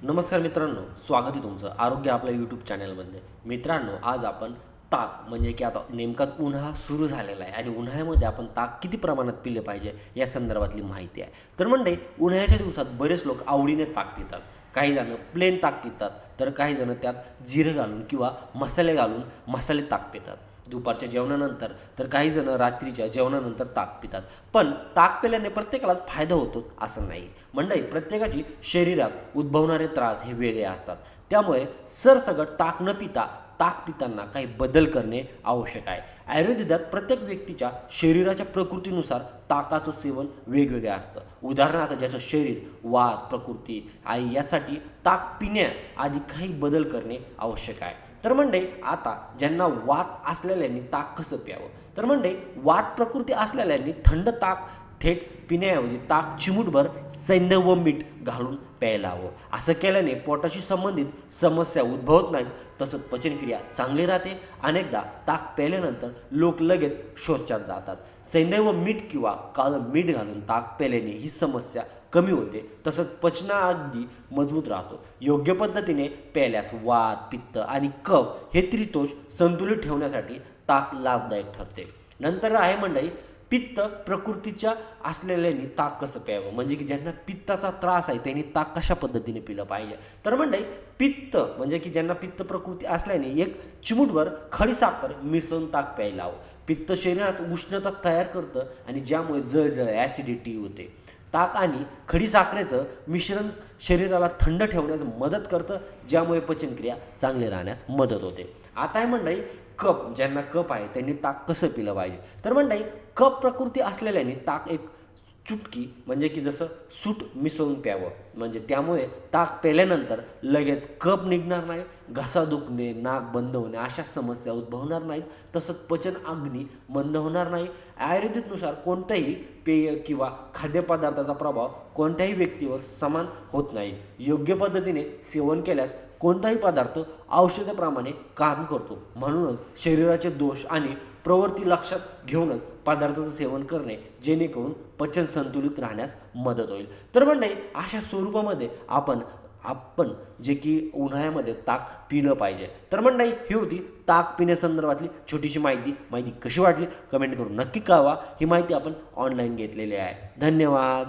नमस्कार मित्रांनो, स्वागत आहे तुमचं आरोग्य आपल्या यूट्यूब चॅनलमध्ये. मित्रांनो, आज आपण ताक म्हणजे की आता नेमकाच उन्हाळा सुरू झालेला आहे आणि उन्हाळ्यामध्ये आपण ताक किती प्रमाणात पिलं पाहिजे या संदर्भातली माहिती आहे. तर म्हणजे उन्हाळ्याच्या दिवसात बरेच लोक आवडीने ताक पितात. काही जण प्लेन ताक पितात, तर काही जण त्यात जिरं घालून किंवा मसाले घालून मसाले ताक पितात. दुपारच्या जेवणानंतर तर काही जण रात्रीच्या जेवणानंतर ताक पितात. पण ताक पिल्याने प्रत्येकालाच फायदा होतो असं नाही. मंडळी, प्रत्येकाची शरीरात उद्भवणारे त्रास हे वेगळे असतात. त्यामुळे सरसकट ताक न पिता ताक पिताना काही बदल करणे आवश्यक आहे. आयुर्वेदात प्रत्येक व्यक्तीच्या शरीराच्या प्रकृतीनुसार ताकाचं सेवन वेगवेगळं असतं. उदाहरणार्थ, ज्याचं शरीर वात प्रकृती आणि यासाठी ताक पिण्याआधी काही बदल करणे आवश्यक आहे. तर म्हणजे आता ज्यांना वात असलेल्यांनी ताक कसं प्यावं, तर म्हणजे वात प्रकृती असलेल्यांनी थंड ताक थेट पिण्याऐवजी ताक चिमूटभर सैंधव व मीठ घालून प्यायला हवं. असं केल्याने पोटाशी संबंधित समस्या उद्भवत नाहीत, तसंच पचनक्रिया चांगली राहते. अनेकदा ताक प्यायल्यानंतर लोक लगेच शौचात जातात. सैंधव मीठ किंवा काळं मीठ घालून ताक प्यायल्याने ही समस्या कमी होते, तसंच पचना अगदी मजबूत राहतो. योग्य पद्धतीने प्यायल्यास वात पित्त आणि कफ हे त्रिदोष संतुलित ठेवण्यासाठी ताक लाभदायक ठरते. नंतर आहे मंडळी, पित्त प्रकृतीच्या असलेल्यांनी ताक कसं प्यावं, म्हणजे की ज्यांना पित्ताचा त्रास आहे त्यांनी ताक कशा पद्धतीने पिलं पाहिजे. तर मंडळी, पित्त म्हणजे की ज्यांना पित्त प्रकृती असल्याने एक चिमूटभर खडीसाखर मिसळून ताक प्यायला हवं. पित्त शरीरात उष्णता तयार करतं आणि ज्यामुळे जळजळ ॲसिडिटी होते. ताक आणि खडीसाखरेचं मिश्रण शरीराला थंड ठेवण्यास मदत करतं, ज्यामुळे पचनक्रिया चांगली राहण्यास मदत होते. आता आहे मंडळी, कप ज्यांना कप आहे त्यांनी ताक कसं पिलं पाहिजे. तर मंडळी, कप प्रकृती असलेल्यांनी ताक एक चुटकी म्हणजे की जसं सूट मिसळून प्यावं, म्हणजे त्यामुळे ताक प्यायल्यानंतर लगेच कफ निघणार नाही, घसा दुखणे नाक बंद होणे अशा समस्या उद्भवणार नाहीत, तसंच पचन अग्नी मंद होणार नाही. आयुर्वेदिकनुसार कोणतंही पेय किंवा खाद्यपदार्थाचा प्रभाव कोणत्याही व्यक्तीवर समान होत नाही. योग्य पद्धतीने सेवन केल्यास कोणताही पदार्थ औषधाप्रमाणे काम करतो. म्हणूनच शरीराचे दोष आणि प्रवृत्ती लक्षात घेऊनच पदार्थाचं सेवन करणे, जेणेकरून पचन संतुलित राहण्यास मदत होईल. तर म्हणजे अशा स्वरूपामध्ये आपण जे की उन्हाळ्यामध्ये ताक पिलं पाहिजे. तर मंडळी, ही होती ताक पिण्यासंदर्भातली छोटीशी माहिती कशी वाटली कमेंट करून नक्की कळवा. ही माहिती आपण ऑनलाईन घेतलेली आहे. धन्यवाद.